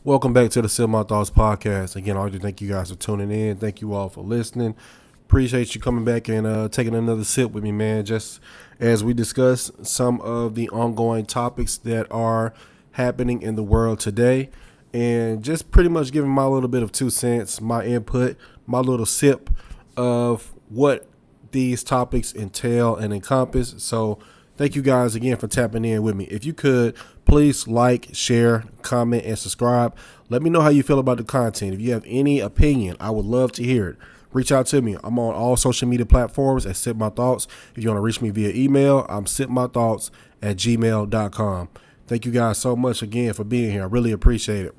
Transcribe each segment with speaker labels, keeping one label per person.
Speaker 1: Welcome back to the Sip My Thoughts podcast. Again, I'd like to thank you guys for tuning in. Thank you all for listening. Appreciate you coming back and taking another sip with me, man. Just as we discuss some of the ongoing topics that are happening in the world today, and just pretty much giving my little bit of 2 cents, my input, my little sip of what these topics entail and encompass. So thank you guys again for tapping in with me. If you could, please like, share, comment, and subscribe. Let me know how you feel about the content. If you have any opinion, I would love to hear it. Reach out to me. I'm on all social media platforms at SIPmyTHOUGHTS. If you want to reach me via email, I'm SIPmyTHOUGHTS@gmail.com. Thank you guys so much again for being here. I really appreciate it.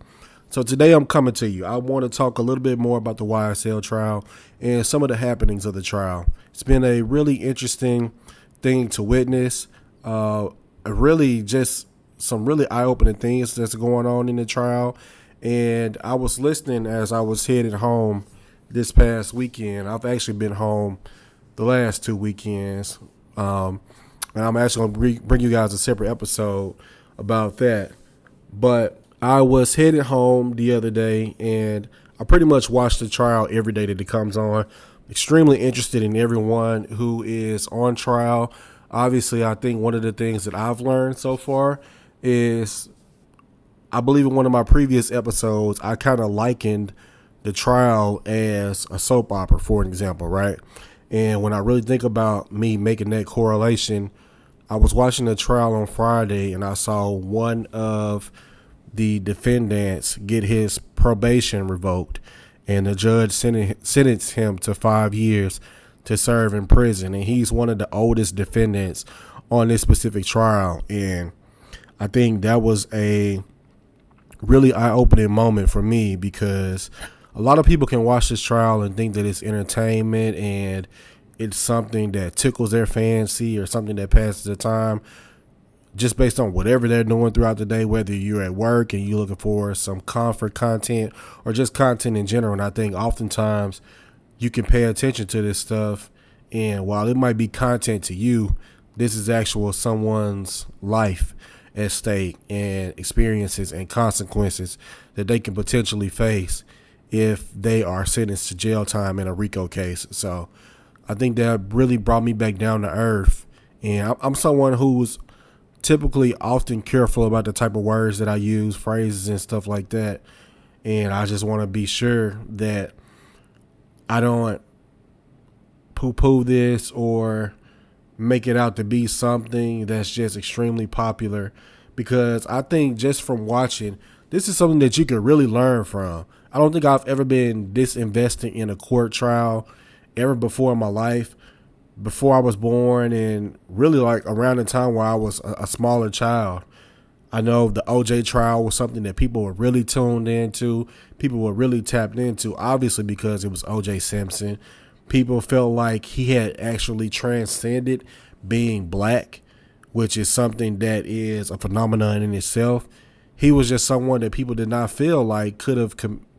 Speaker 1: So today I'm coming to you. I want to talk a little bit more about the YSL trial and some of the happenings of the trial. It's been a really interesting thing to witness. Really just some really eye-opening things that's going on in the trial. And I was listening as I was headed home this past weekend. I've actually been home the last 2 weekends. And I'm actually going to bring you guys a separate episode about that. But I was headed home the other day, and I pretty much watch the trial every day that it comes on. Extremely interested in everyone who is on trial. Obviously, I think one of the things that I've learned so far is, I believe in one of my previous episodes, I kind of likened the trial as a soap opera, for an example, right? And when I really think about me making that correlation, I was watching the trial on Friday, and I saw one of the defendants get his probation revoked, and the judge sentenced him to 5 years to serve in prison. And he's one of the oldest defendants on this specific trial. And I think that was a really eye-opening moment for me, because a lot of people can watch this trial and think that it's entertainment and it's something that tickles their fancy or something that passes the time just based on whatever they're doing throughout the day, whether you're at work and you're looking for some comfort content or just content in general. And I think oftentimes you can pay attention to this stuff, and while it might be content to you, this is actual someone's life at stake and experiences and consequences that they can potentially face if they are sentenced to jail time in a RICO case. So I think that really brought me back down to earth. And I'm someone who's typically often careful about the type of words that I use, phrases and stuff like that. And I just want to be sure that I don't poo-poo this or make it out to be something that's just extremely popular, because I think just from watching, this is something that you can really learn from. I don't think I've ever been disinvested in a court trial ever before in my life, before I was born, and really like around the time where I was a smaller child. I know the OJ trial was something that people were really tuned into, people were really tapped into, obviously because it was OJ Simpson. People felt like he had actually transcended being black, which is something that is a phenomenon in itself. He was just someone that people did not feel like could have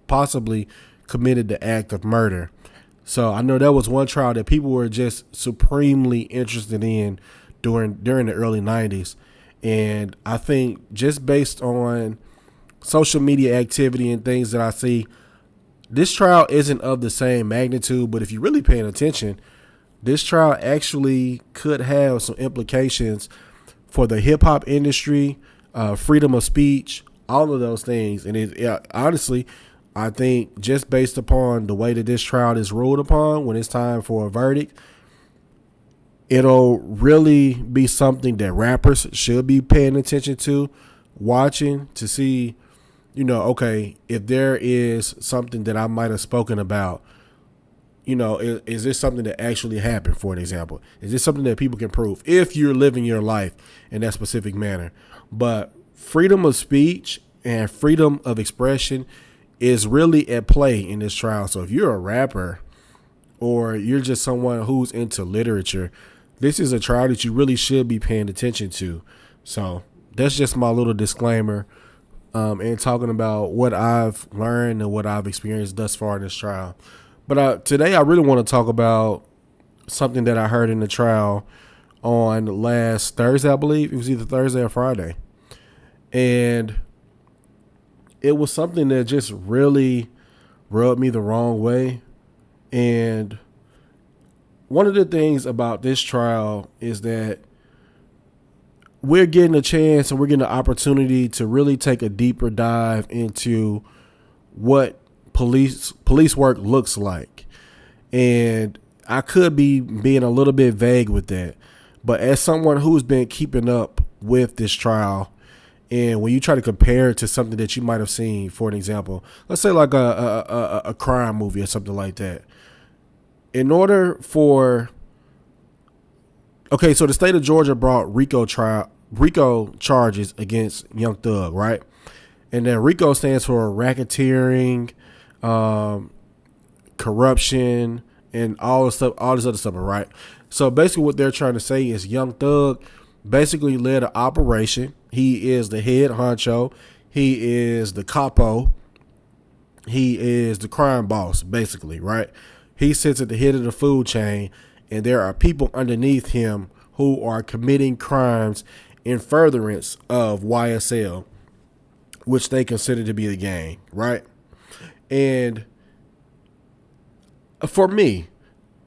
Speaker 1: possibly committed the act of murder. So I know that was one trial that people were just supremely interested in during the early 90s. And I think just based on social media activity and things that I see, this trial isn't of the same magnitude, but if you're really paying attention, this trial actually could have some implications for the hip hop industry, freedom of speech, all of those things. And honestly, I think just based upon the way that this trial is ruled upon, when it's time for a verdict, it'll really be something that rappers should be paying attention to, watching to see, okay, if there is something that I might have spoken about, is this something that actually happened, for an example? Is this something that people can prove if you're living your life in that specific manner? But freedom of speech and freedom of expression is really at play in this trial. So if you're a rapper or you're just someone who's into literature, this is a trial that you really should be paying attention to. So that's just my little disclaimer and talking about what I've learned and what I've experienced thus far in this trial. But today I really want to talk about something that I heard in the trial on last Thursday, I believe. It was either Thursday or Friday. And it was something that just really rubbed me the wrong way. And one of the things about this trial is that we're getting a chance and we're getting an opportunity to really take a deeper dive into what police work looks like. And I could be being a little bit vague with that, but as someone who's been keeping up with this trial, and when you try to compare it to something that you might have seen, for an example, let's say like a crime movie or something like that, in order for so the state of Georgia brought RICO charges against Young Thug, right? And then RICO stands for racketeering, corruption, and all this other stuff, right? So basically what they're trying to say is Young Thug basically led an operation. He is the head honcho. He is the capo. He is the crime boss, basically, right? He sits at the head of the food chain, and there are people underneath him who are committing crimes in furtherance of YSL, which they consider to be the gang, right? And for me,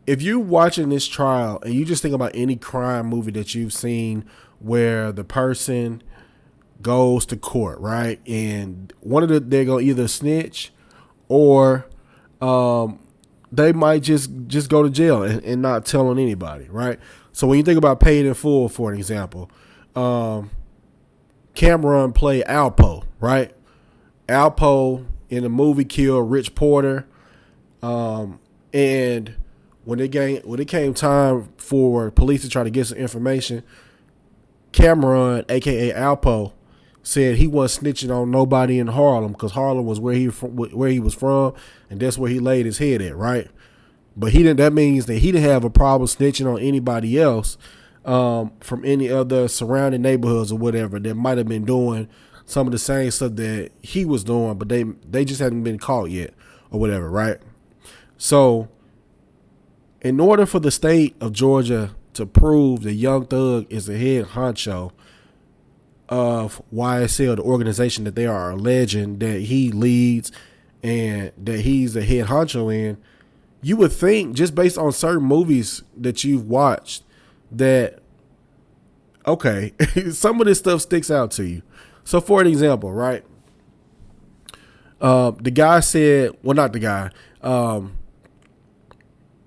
Speaker 1: if you're watching this trial and you just think about any crime movie that you've seen where the person goes to court, right? And they're going to either snitch or they might just go to jail and not telling anybody, right? So when you think about Paid in Full, for an example, Cameron played Alpo, right? Alpo in the movie killed Rich Porter, and when it came time for police to try to get some information, Cameron, aka Alpo, said he wasn't snitching on nobody in Harlem because Harlem was where he was from, and that's where he laid his head at, right? But he didn't. That means that he didn't have a problem snitching on anybody else from any other surrounding neighborhoods or whatever that might have been doing some of the same stuff that he was doing, but they just hadn't been caught yet or whatever, right? So in order for the state of Georgia to prove that Young Thug is the head honcho of YSL, the organization that they are alleging that he leads and that he's the head honcho in, you would think, just based on certain movies that you've watched, that, okay, some of this stuff sticks out to you. So for an example, right? The guy said, well, not the guy,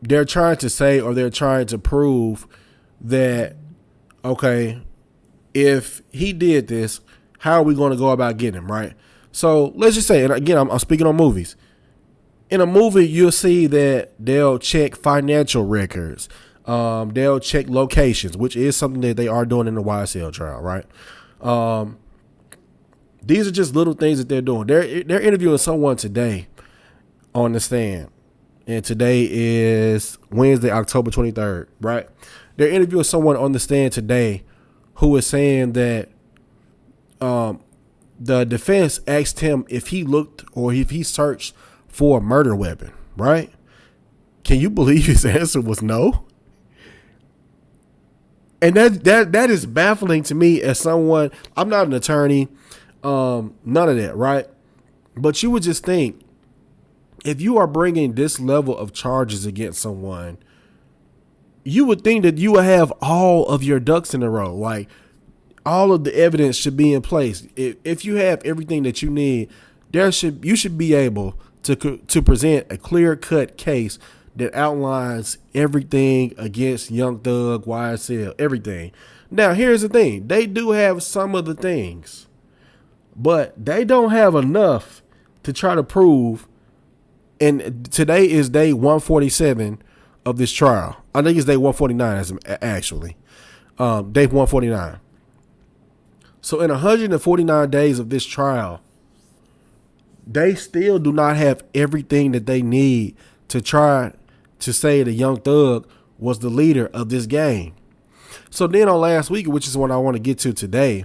Speaker 1: they're trying to say, or they're trying to prove that, okay, if he did this, how are we going to go about getting him, right? So let's just say, and again, I'm speaking on movies. In a movie, you'll see that they'll check financial records. They'll check locations, which is something that they are doing in the YSL trial, right? These are just little things that they're doing. They're interviewing someone today on the stand. And today is Wednesday, October 23rd, right? They're interviewing someone on the stand today who is saying that the defense asked him if he looked or if he searched for a murder weapon, right? Can you believe his answer was no? And that is baffling to me as someone, I'm not an attorney, none of that, right? But you would just think, if you are bringing this level of charges against someone, you would think that you would have all of your ducks in a row. Like, all of the evidence should be in place. If you have everything that you need, you should be able to present a clear-cut case that outlines everything against Young Thug, YSL, everything. Now, here's the thing. They do have some of the things, but they don't have enough to try to prove. And today is day 147 of this trial. I think it's day 149, actually. Day 149. So in 149 days of this trial, they still do not have everything that they need to try to say that Young Thug was the leader of this gang. So then on last week, which is what I want to get to today,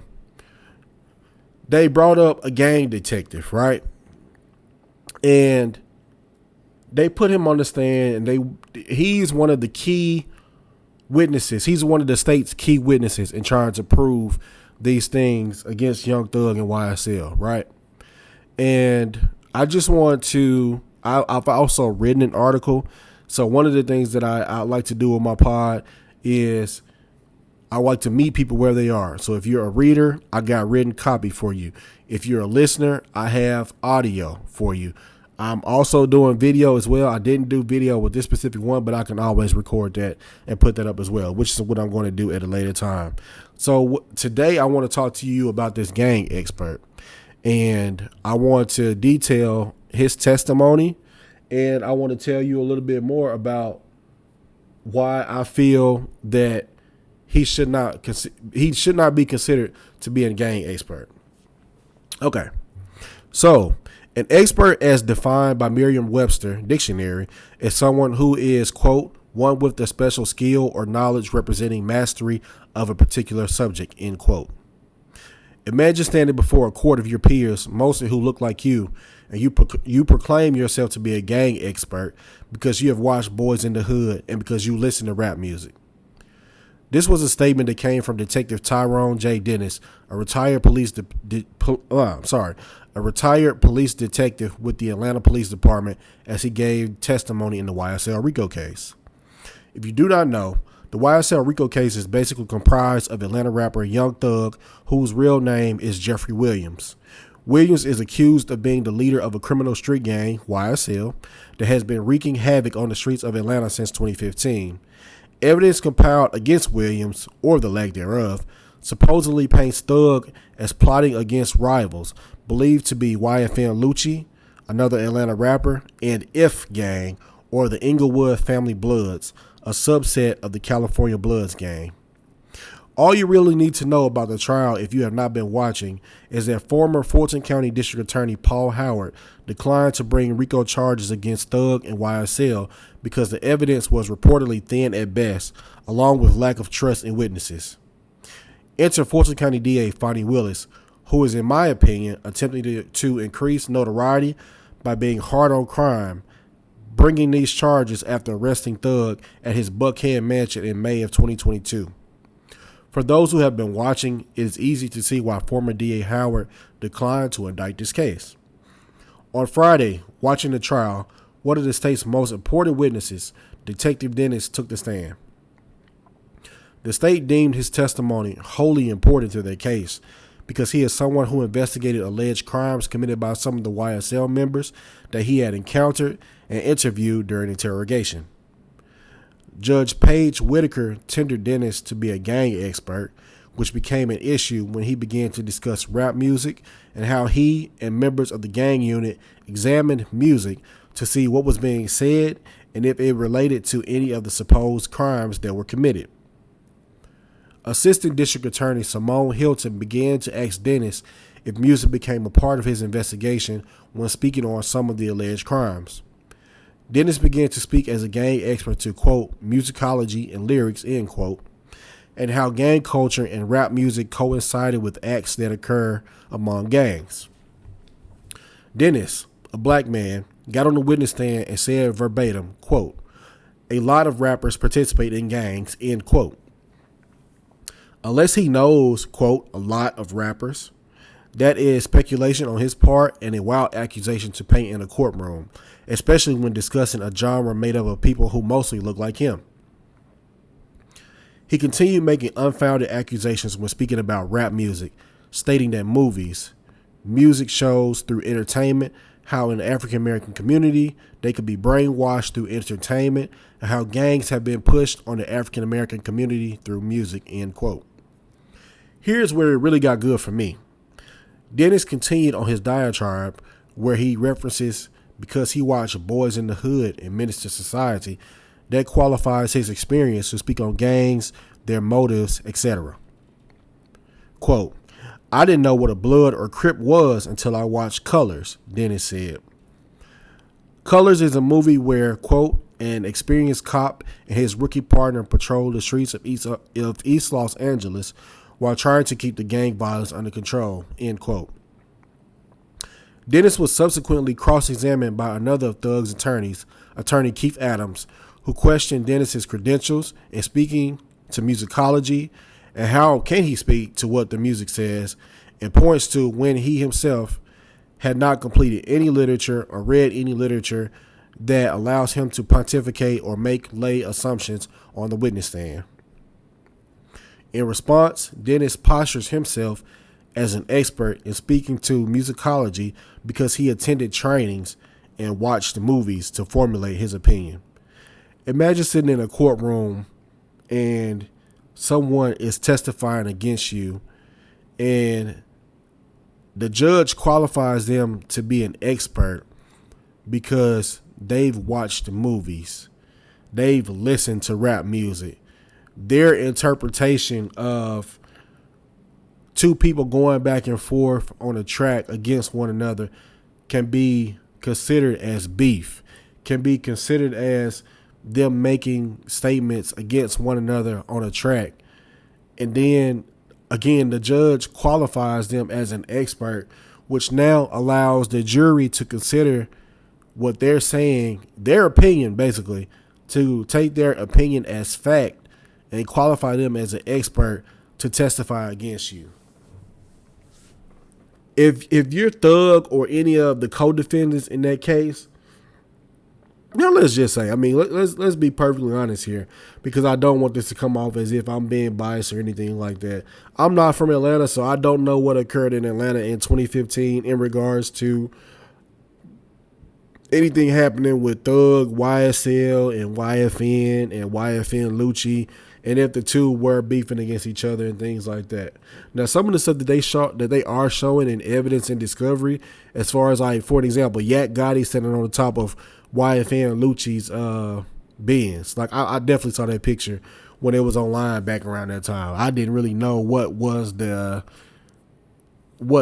Speaker 1: they brought up a gang detective, right? And they put him on the stand, and he's one of the key witnesses. He's one of the state's key witnesses in trying to prove these things against Young Thug and YSL, right? And I just want to, I've also written an article. So one of the things that I like to do with my pod is I like to meet people where they are. So if you're a reader, I got written copy for you. If you're a listener, I have audio for you. I'm also doing video as well. I didn't do video with this specific one, but I can always record that and put that up as well, which is what I'm going to do at a later time. So today I want to talk to you about this gang expert, and I want to detail his testimony, and I want to tell you a little bit more about why I feel that he should not be considered to be a gang expert. Okay, so an expert, as defined by Merriam-Webster dictionary, is someone who is, quote, one with a special skill or knowledge representing mastery of a particular subject, end quote. Imagine standing before a court of your peers, mostly who look like you, and you proclaim yourself to be a gang expert because you have watched Boys in the Hood and because you listen to rap music. This was a statement that came from Detective Tyrone Dennis, a retired police detective with the Atlanta Police Department, as he gave testimony in the YSL RICO case. If you do not know, the YSL RICO case is basically comprised of Atlanta rapper Young Thug, whose real name is Jeffrey Williams. Williams is accused of being the leader of a criminal street gang, YSL, that has been wreaking havoc on the streets of Atlanta since 2015. Evidence compiled against Williams, or the lack thereof, supposedly paints Thug as plotting against rivals, believed to be YFN Lucci, another Atlanta rapper, and If Gang, or the Inglewood Family Bloods, a subset of the California Bloods gang. All you really need to know about the trial, if you have not been watching, is that former Fulton County District Attorney Paul Howard declined to bring RICO charges against Thug and YSL because the evidence was reportedly thin at best, along with lack of trust in witnesses. Enter Fulton County DA Fonnie Willis, who is, in my opinion, attempting to increase notoriety by being hard on crime, bringing these charges after arresting Thug at his Buckhead mansion in May of 2022. For those who have been watching, it is easy to see why former DA Howard declined to indict this case. On Friday, watching the trial, one of the state's most important witnesses, Detective Dennis, took the stand. The state deemed his testimony wholly important to their case because he is someone who investigated alleged crimes committed by some of the YSL members that he had encountered and interviewed during interrogation. Judge Paige Whitaker tendered Dennis to be a gang expert, which became an issue when he began to discuss rap music and how he and members of the gang unit examined music to see what was being said and if it related to any of the supposed crimes that were committed. Assistant District Attorney Simone Hilton began to ask Dennis if music became a part of his investigation when speaking on some of the alleged crimes. Dennis began to speak as a gang expert to, quote, musicology and lyrics, end quote, and how gang culture and rap music coincided with acts that occur among gangs. Dennis, a black man, got on the witness stand and said verbatim, quote, a lot of rappers participate in gangs, end quote. Unless he knows, quote, a lot of rappers, that is speculation on his part and a wild accusation to paint in a courtroom, especially when discussing a genre made up of people who mostly look like him. He continued making unfounded accusations when speaking about rap music, stating that movies, music shows through entertainment, how in the African American community they could be brainwashed through entertainment, and how gangs have been pushed on the African American community through music, end quote. Here's where it really got good for me. Dennis continued on his diatribe where he references because he watched Boys in the Hood and Menace to Society, that qualifies his experience to speak on gangs, their motives, etc. Quote, I didn't know what a Blood or Crip was until I watched Colors, Dennis said. Colors is a movie where, quote, an experienced cop and his rookie partner patrol the streets of East Los Angeles while trying to keep the gang violence under control, end quote. Dennis was subsequently cross-examined by another of Thug's attorneys, attorney Keith Adams, who questioned Dennis's credentials in speaking to musicology and how can he speak to what the music says, and points to when he himself had not completed any literature or read any literature that allows him to pontificate or make lay assumptions on the witness stand. In response, Dennis postures himself as an expert in speaking to musicology because he attended trainings and watched movies to formulate his opinion. Imagine sitting in a courtroom and someone is testifying against you, and the judge qualifies them to be an expert because they've watched movies, they've listened to rap music. Their interpretation of two people going back and forth on a track against one another can be considered as beef, can be considered as them making statements against one another on a track. And then again, the judge qualifies them as an expert, which now allows the jury to consider what they're saying, their opinion, basically, to take their opinion as fact and qualify them as an expert to testify against you. If you're Thug or any of the co-defendants in that case, now let's just say, I mean, let's be perfectly honest here, because I don't want this to come off as if I'm being biased or anything like that. I'm not from Atlanta, so I don't know what occurred in Atlanta in 2015 in regards to anything happening with Thug, YSL, and YFN, and YFN Lucci, and if the two were beefing against each other and things like that. Now, some of the stuff that they are showing in evidence and discovery, as far as, like, for an example, Yak Gotti sitting on the top of YFN Lucci's Benz. Like, I definitely saw that picture when it was online back around that time. I didn't really know what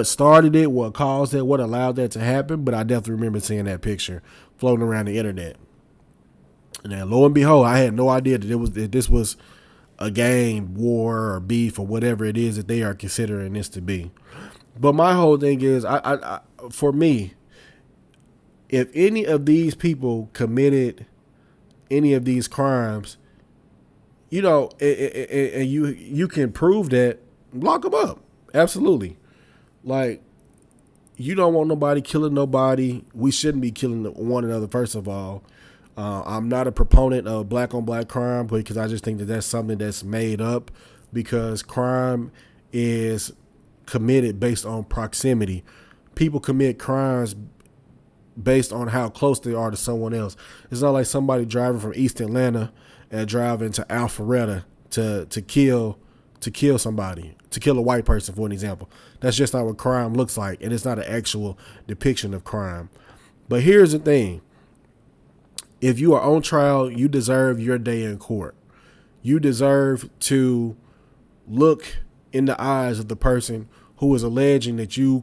Speaker 1: started it, what caused it, what allowed that to happen, but I definitely remember seeing that picture floating around the internet. And then, lo and behold, I had no idea that this was a gang war or beef or whatever it is that they are considering this to be. But my whole thing is, for me, if any of these people committed any of these crimes, you know, and you can prove that, lock them up. Absolutely. Like, you don't want nobody killing nobody. We shouldn't be killing one another, first of all. I'm not a proponent of black on black crime because I just think that that's something that's made up, because crime is committed based on proximity. People commit crimes based on how close they are to someone else. It's not like somebody driving from East Atlanta and driving to Alpharetta to kill somebody, to kill a white person, for an example. That's just not what crime looks like, and it's not an actual depiction of crime. But here's the thing. If you are on trial, you deserve your day in court. You deserve to look in the eyes of the person who is alleging that you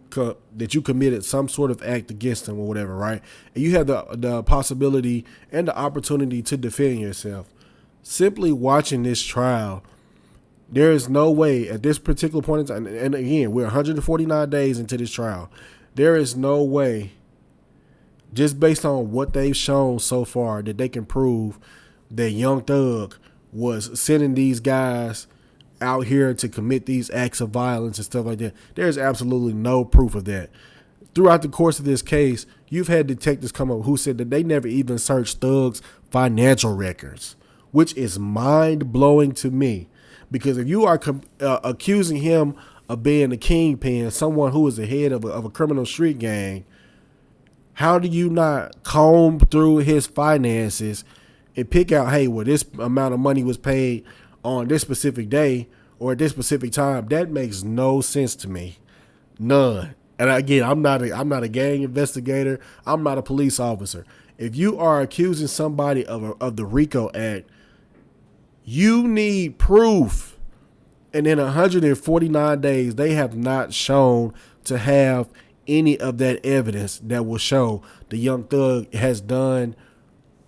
Speaker 1: committed some sort of act against them or whatever, right? And you have the possibility and the opportunity to defend yourself. Simply watching this trial, there is no way at this particular point in time, and again, we're 149 days into this trial, there is no way, just based on what they've shown so far, that they can prove that Young Thug was sending these guys out here to commit these acts of violence and stuff like that. There's absolutely no proof of that. Throughout the course of this case, you've had detectives come up who said that they never even searched Thug's financial records, which is mind-blowing to me. Because if you are accusing him of being a kingpin, someone who is the head of a criminal street gang, how do you not comb through his finances and pick out, hey, well, this amount of money was paid on this specific day or at this specific time? That makes no sense to me. None. And again, I'm not a gang investigator. I'm not a police officer. If you are accusing somebody of the RICO Act, you need proof. And in 149 days, they have not shown to have any of that evidence that will show the Young Thug has done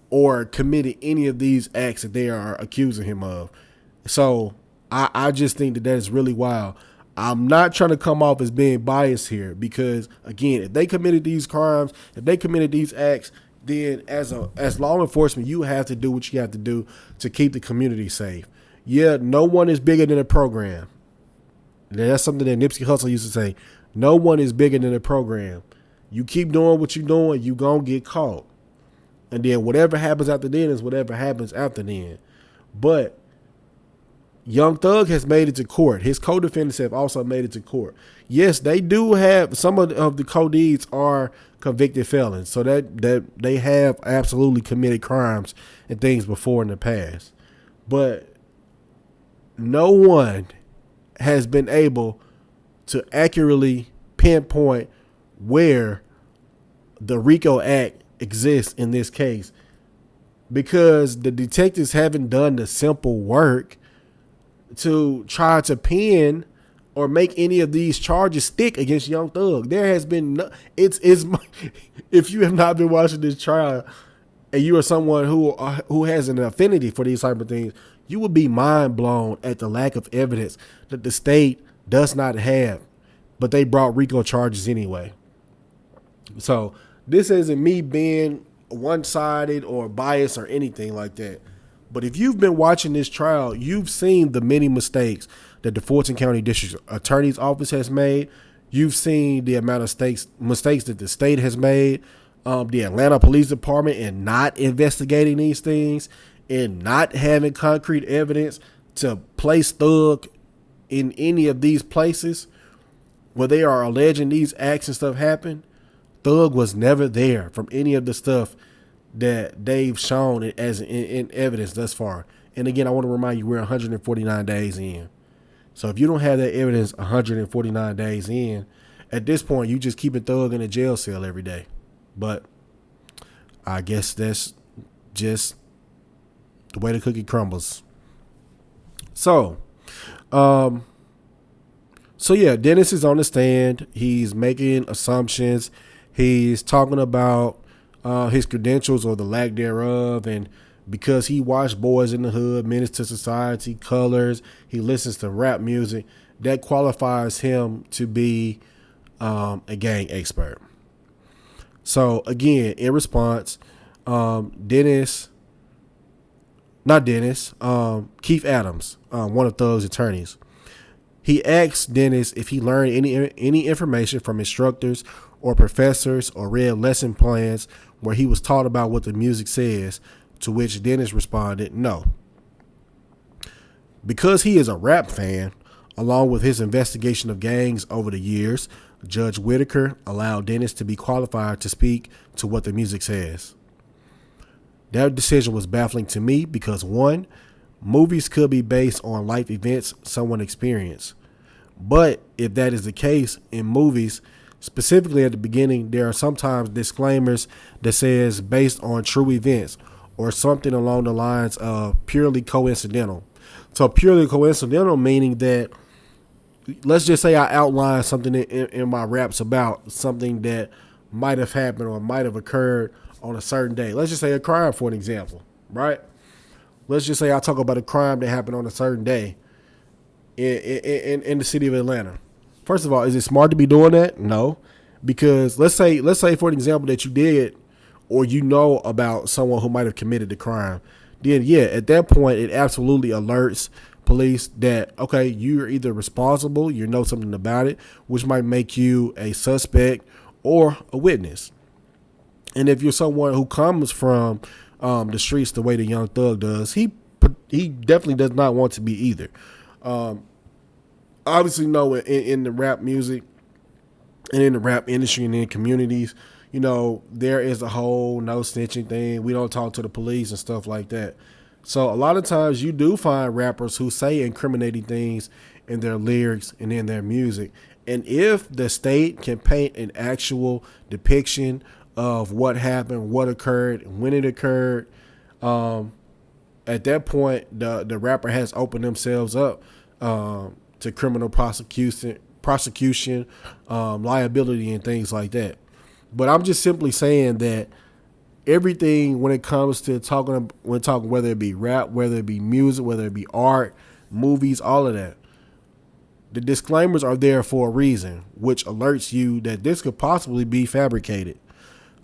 Speaker 1: or committed any of these acts that they are accusing him of. So I just think that is really wild. I'm not trying to come off as being biased here, because again, if they committed these crimes, if they committed these acts, then as law enforcement, you have to do what you have to do to keep the community safe. Yeah, no one is bigger than a program. That's something that Nipsey Hussle used to say. No one is bigger than a program. You keep doing what you're doing, you gonna get caught. And then whatever happens after then is whatever happens after then. But Young Thug has made it to court. His co-defendants have also made it to court. Yes, they do have some of the co-deeds are convicted felons, so that they have absolutely committed crimes and things before in the past. But no one has been able to accurately pinpoint where the RICO Act exists in this case, because the detectives haven't done the simple work to try to pin or make any of these charges stick against Young Thug. There has been no, it's if you have not been watching this trial and you are someone who has an affinity for these type of things, you would be mind blown at the lack of evidence that the state does not have, but they brought RICO charges anyway. So this isn't me being one-sided or biased or anything like that. But if you've been watching this trial, you've seen the many mistakes that the Fulton County District Attorney's Office has made. You've seen the amount of mistakes that the state has made, the Atlanta Police Department in not investigating these things and not having concrete evidence to place Thug in any of these places where they are alleging these acts and stuff happen. Thug was never there from any of the stuff that they've shown as in evidence thus far. And again, I want to remind you, we're 149 days in. So if you don't have that evidence 149 days in, at this point, you just keep a Thug in a jail cell every day. But I guess that's just the way the cookie crumbles. So yeah, Dennis is on the stand. He's making assumptions. He's talking about his credentials or the lack thereof, and because he watched Boys in the Hood, Menace to Society, Colors, he listens to rap music, that qualifies him to be a gang expert. So again, in response, Keith Adams, one of Thug's attorneys, he asked Dennis if he learned any information from instructors or professors or read lesson plans where he was taught about what the music says, to which Dennis responded, no. Because he is a rap fan, along with his investigation of gangs over the years, Judge Whitaker allowed Dennis to be qualified to speak to what the music says. That decision was baffling to me because, one, movies could be based on life events someone experienced. But if that is the case in movies, specifically at the beginning, there are sometimes disclaimers that says based on true events or something along the lines of purely coincidental. So purely coincidental meaning that, let's just say I outline something in my raps about something that might have happened or might have occurred on a certain day. Let's just say a crime, for an example, right? Let's just say I talk about a crime that happened on a certain day in the city of Atlanta. First of all, is it smart to be doing that? No, because let's say for an example that you did, or you know about someone who might have committed the crime, then yeah, at that point it absolutely alerts police that, okay, you're either responsible, you know something about it, which might make you a suspect or a witness. And if you're someone who comes from the streets the way the Young Thug does, he definitely does not want to be either. Obviously, no, in the rap music and in the rap industry and in communities, you know, there is a whole no snitching thing. We don't talk to the police and stuff like that. So a lot of times you do find rappers who say incriminating things in their lyrics and in their music. And if the state can paint an actual depiction of what happened, what occurred, when it occurred, at that point, the rapper has opened themselves up to criminal prosecution, liability, and things like that. But I'm just simply saying that everything when it comes to talking, whether it be rap, whether it be music, whether it be art, movies, all of that, the disclaimers are there for a reason, which alerts you that this could possibly be fabricated.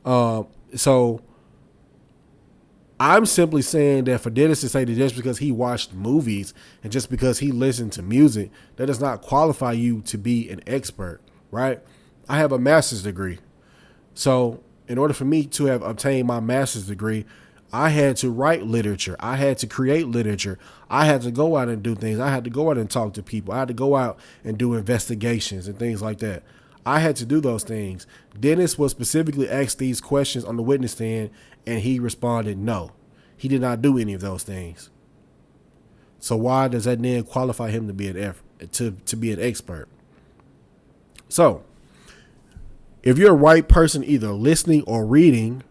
Speaker 1: So I'm simply saying that for Dennis to say that just because he watched movies and just because he listened to music, that does not qualify you to be an expert, right? I have a master's degree. So in order for me to have obtained my master's degree, I had to write literature. I had to create literature. I had to go out and do things. I had to go out and talk to people. I had to go out and do investigations and things like that. I had to do those things. Dennis was specifically asked these questions on the witness stand, and he responded no. He did not do any of those things. So why does that then qualify him to be to be an expert? So if you're a white person either listening or reading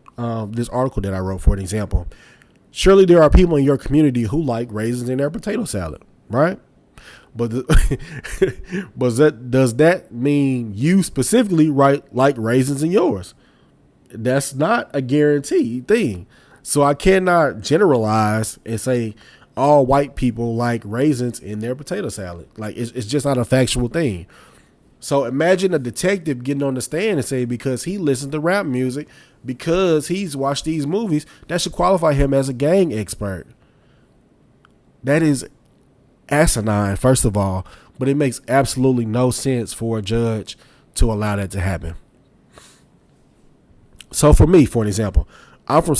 Speaker 1: this article that I wrote, for an example, surely there are people in your community who like raisins in their potato salad, right? But does that mean you specifically like raisins in yours? That's not a guaranteed thing. So I cannot generalize and say all white people like raisins in their potato salad. Like it's just not a factual thing. So imagine a detective getting on the stand and say because he listened to rap music, because he's watched these movies, that should qualify him as a gang expert. That is asinine, first of all, but it makes absolutely no sense for a judge to allow that to happen. So for me, for an example, I'm from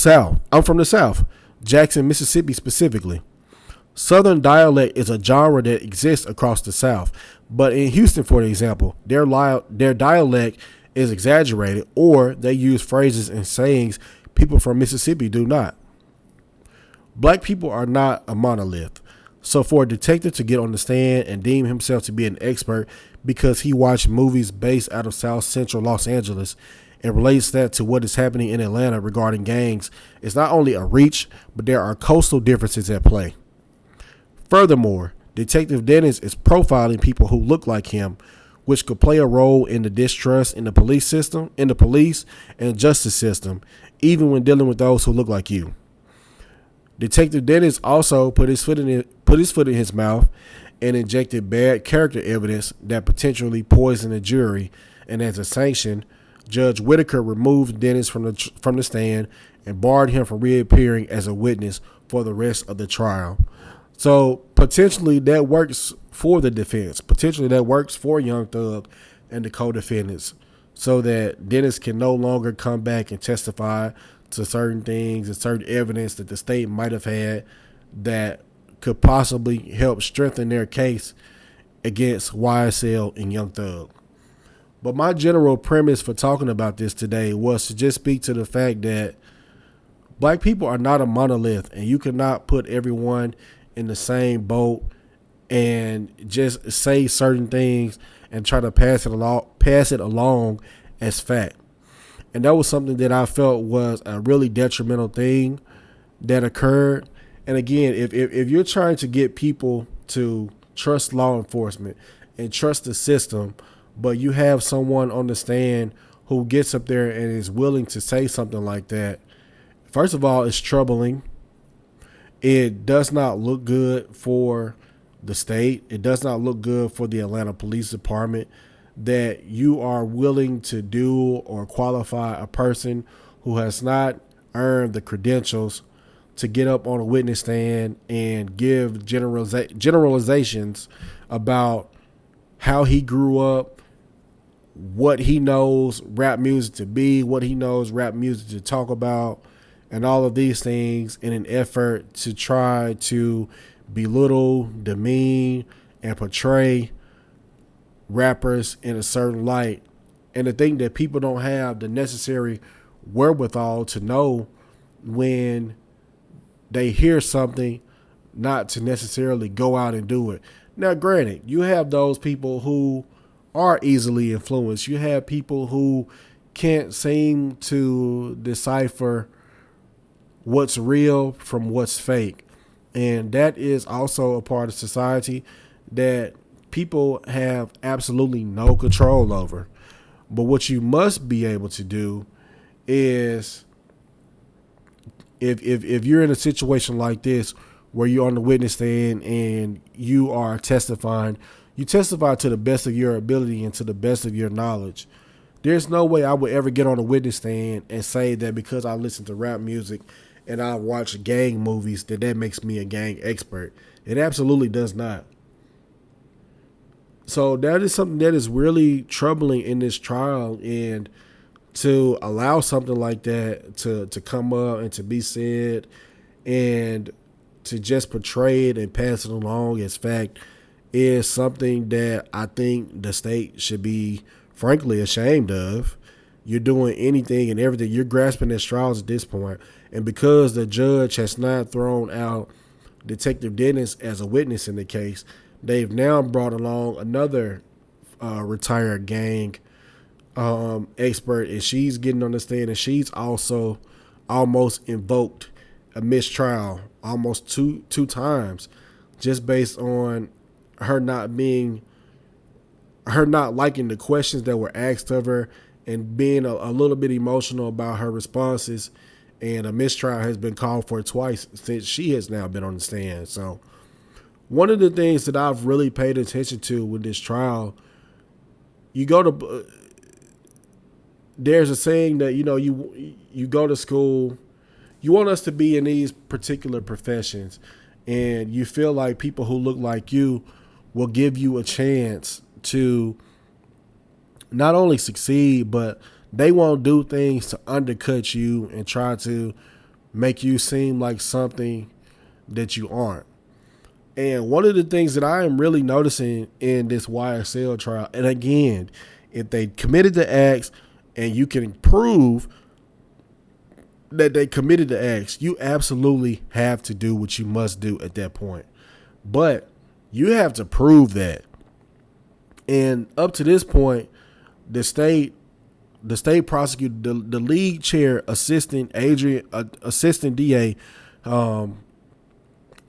Speaker 1: the South, Jackson, Mississippi specifically. Southern dialect is a genre that exists across the South, but in Houston, for example, their dialect is exaggerated, or they use phrases and sayings people from Mississippi do not. Black people are not a monolith. So for a detective to get on the stand and deem himself to be an expert because he watched movies based out of South Central Los Angeles and relates that to what is happening in Atlanta regarding gangs is not only a reach, but there are coastal differences at play. Furthermore, Detective Dennis is profiling people who look like him, which could play a role in the distrust in the police and justice system, even when dealing with those who look like you. Detective Dennis also put his foot in his mouth and injected bad character evidence that potentially poisoned the jury, and as a sanction, Judge Whitaker removed Dennis from the stand and barred him from reappearing as a witness for the rest of the trial. So potentially that works for the defense. Potentially that works for Young Thug and the co-defendants, so that Dennis can no longer come back and testify to certain things and certain evidence that the state might have had that could possibly help strengthen their case against YSL and Young Thug. But my general premise for talking about this today was to just speak to the fact that black people are not a monolith, and you cannot put everyone in the same boat and just say certain things and try to pass it along as fact. And that was something that I felt was a really detrimental thing that occurred. And again, if you're trying to get people to trust law enforcement and trust the system, but you have someone on the stand who gets up there and is willing to say something like that, first of all, it's troubling. It does not look good for the state. It does not look good for the Atlanta Police Department that you are willing to do or qualify a person who has not earned the credentials to get up on a witness stand and give generalizations about how he grew up, what he knows rap music to be, what he knows rap music to talk about, and all of these things in an effort to try to belittle, demean, and portray rappers in a certain light. And to think that people don't have the necessary wherewithal to know when they hear something not to necessarily go out and do it. Now, granted, you have those people who are easily influenced. You have people who can't seem to decipher what's real from what's fake. And that is also a part of society that people have absolutely no control over. But what you must be able to do is, if you're in a situation like this where you're on the witness stand and you are testifying, you testify to the best of your ability and to the best of your knowledge. There's no way I would ever get on a witness stand and say that because I listen to rap music and I watch gang movies that makes me a gang expert. It absolutely does not. So that is something that is really troubling in this trial, and to allow something like that to come up and to be said, and to just portray it and pass it along as fact, is something that I think the state should be frankly ashamed of. You're doing anything and everything. You're grasping at straws at this point. And because the judge has not thrown out Detective Dennis as a witness in the case, they've now brought along another retired gang expert, and she's getting on the stand, and she's also almost invoked a mistrial almost two times, just based on her not liking the questions that were asked of her, and being a little bit emotional about her responses. And a mistrial has been called for twice since she has now been on the stand. So one of the things that I've really paid attention to with this trial, there's a saying that, you go to school, you want us to be in these particular professions, and you feel like people who look like you will give you a chance to not only succeed, but they won't do things to undercut you and try to make you seem like something that you aren't. And one of the things that I am really noticing in this YSL trial, and again, if they committed the acts and you can prove that they committed the acts, you absolutely have to do what you must do at that point. But you have to prove that. And up to this point, the state prosecutor, the league chair, assistant DA,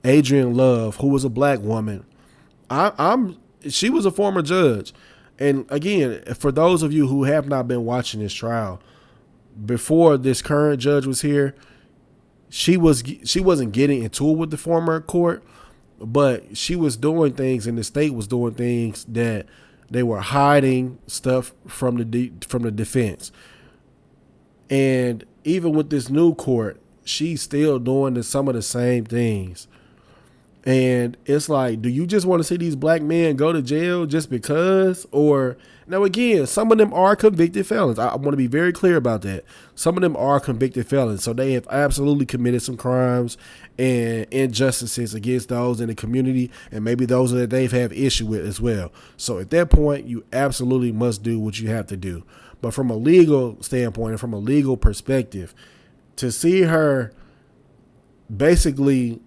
Speaker 1: Adrian Love, who was a black woman, she was a former judge. And again, for those of you who have not been watching this trial, before this current judge was here, she wasn't getting into it with the former court, but she was doing things, and the state was doing things that they were hiding stuff from the defense. And even with this new court, she's still doing some of the same things. And it's like, do you just want to see these black men go to jail just because? Or, now again, some of them are convicted felons. I want to be very clear about that. Some of them are convicted felons. So they have absolutely committed some crimes and injustices against those in the community, and maybe those that they've had issue with as well. So at that point, you absolutely must do what you have to do. But from a legal standpoint and from a legal perspective, to see her basically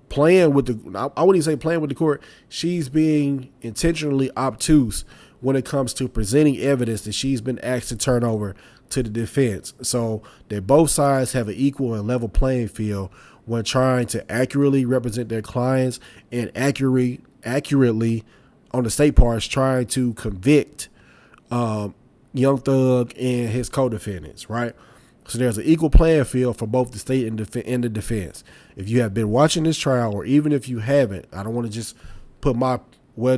Speaker 1: playing with I wouldn't even say playing with the court, she's being intentionally obtuse when it comes to presenting evidence that she's been asked to turn over to the defense, so that both sides have an equal and level playing field when trying to accurately represent their clients, and accurately on the state parts trying to convict Young Thug and his co-defendants, right? So there's an equal playing field for both the state and the defense. If you have been watching this trial, or even if you haven't, I don't want to just put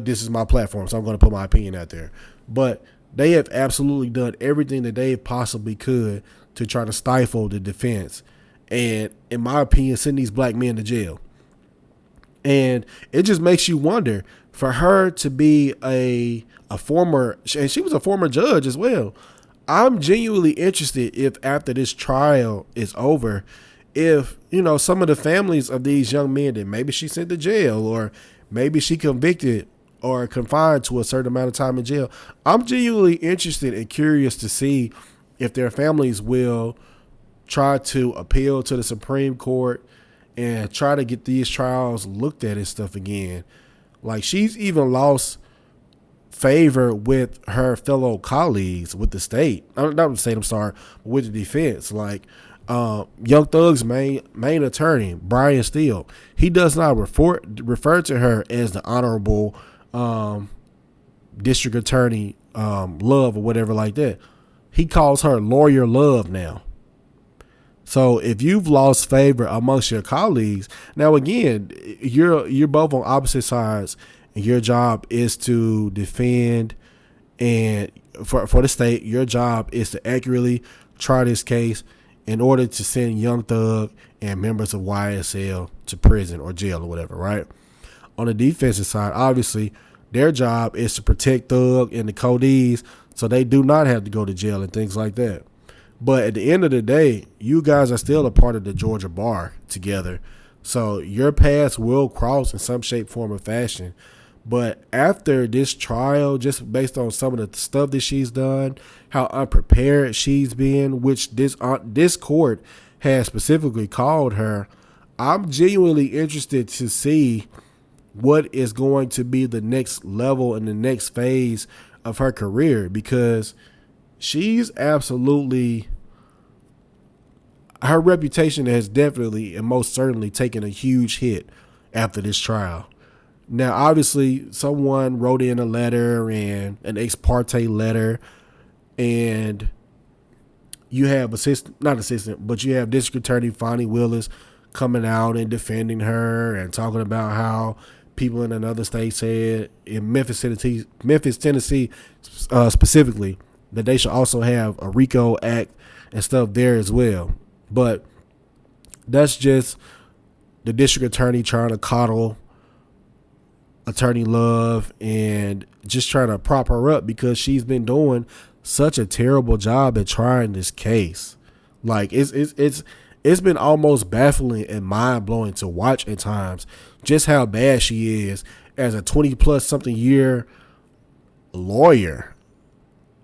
Speaker 1: this is my platform, so I'm going to put my opinion out there. But they have absolutely done everything that they possibly could to try to stifle the defense, and in my opinion, send these black men to jail. And it just makes you wonder, for her to be a former, and she was a former judge as well. I'm genuinely interested if after this trial is over, if, some of the families of these young men that maybe she sent to jail, or maybe she convicted or confined to a certain amount of time in jail, I'm genuinely interested and curious to see if their families will try to appeal to the Supreme Court and try to get these trials looked at and stuff again. Like, she's even lost favor with her fellow colleagues with the state. Not with the state, I'm sorry, but with the defense. Like, Young Thug's main attorney, Brian Steele, he does not refer to her as the Honorable District Attorney Love or whatever like that. He calls her Lawyer Love now. So if you've lost favor amongst your colleagues, now again, you're both on opposite sides, and your job is to defend, and for the state, your job is to accurately try this case in order to send Young Thug and members of YSL to prison or jail or whatever, right? On the defensive side, obviously, their job is to protect Thug and the Codees so they do not have to go to jail and things like that. But at the end of the day, you guys are still a part of the Georgia bar together. So your paths will cross in some shape, form, or fashion. But after this trial, just based on some of the stuff that she's done, how unprepared she's been, which this court has specifically called her, I'm genuinely interested to see what is going to be the next level and the next phase of her career, because she's absolutely, her reputation has definitely and most certainly taken a huge hit after this trial. Now, obviously, someone wrote in a letter, and an ex parte letter, and you have but you have District Attorney Fonnie Willis coming out and defending her and talking about how people in another state said, in Memphis, Tennessee, specifically, that they should also have a RICO Act and stuff there as well. But that's just the district attorney trying to coddle Attorney Love and just trying to prop her up, because she's been doing such a terrible job at trying this case. Like, it's been almost baffling and mind blowing to watch at times just how bad she is as a 20 plus something year lawyer.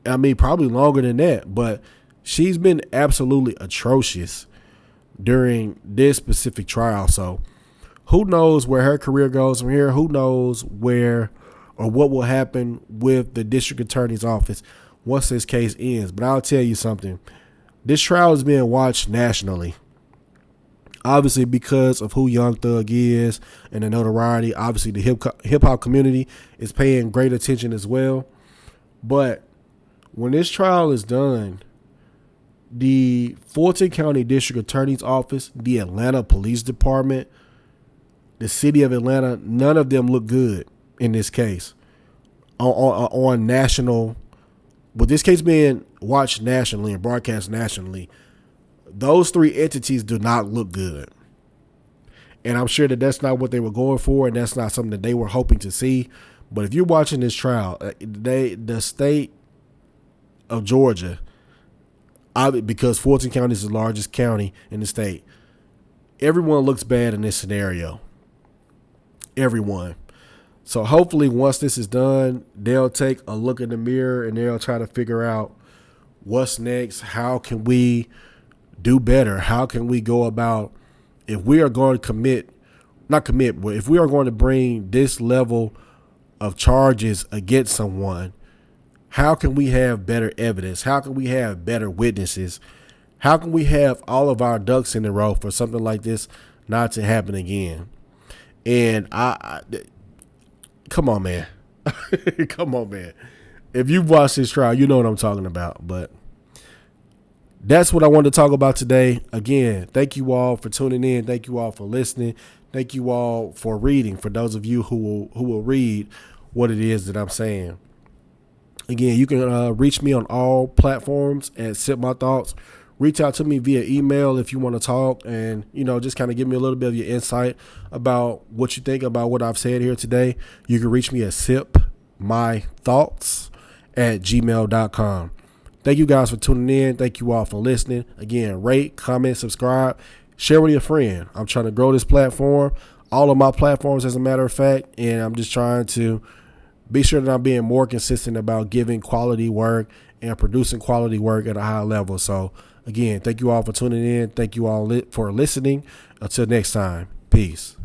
Speaker 1: I mean, probably longer than that, but she's been absolutely atrocious during this specific trial. So who knows where her career goes from here? Who knows where or what will happen with the district attorney's office once this case ends? But I'll tell you something. This trial is being watched nationally. Obviously, because of who Young Thug is and the notoriety, obviously the hip hop community is paying great attention as well. But when this trial is done, the Fulton County District Attorney's Office, the Atlanta Police Department, the city of Atlanta, none of them look good in this case. On national, with this case being watched nationally and broadcast nationally, those three entities do not look good. And I'm sure that that's not what they were going for, and that's not something that they were hoping to see. But if you're watching this trial, the state of Georgia, because Fulton County is the largest county in the state, everyone looks bad in this scenario. Everyone. So hopefully once this is done, they'll take a look in the mirror and they'll try to figure out what's next. How can we do better? How can we go about, if we are going to but if we are going to bring this level of charges against someone, how can we have better evidence? How can we have better witnesses? How can we have all of our ducks in a row for something like this not to happen again? And I come on, man. Come on, man. If you've watched this trial, you know what I'm talking about. But that's what I wanted to talk about today. Again, thank you all for tuning in. Thank you all for listening. Thank you all for reading, for those of you who will read what it is that I'm saying. Again, you can reach me on all platforms at SIPmyTHOUGHTS. Reach out to me via email if you want to talk and, just kind of give me a little bit of your insight about what you think about what I've said here today. You can reach me at SIPmyTHOUGHTS@gmail.com. Thank you guys for tuning in. Thank you all for listening. Again, rate, comment, subscribe, share with your friend. I'm trying to grow this platform, all of my platforms as a matter of fact, and I'm just trying to be sure that I'm being more consistent about giving quality work and producing quality work at a high level. So again, thank you all for tuning in. Thank you all for listening. Until next time, peace.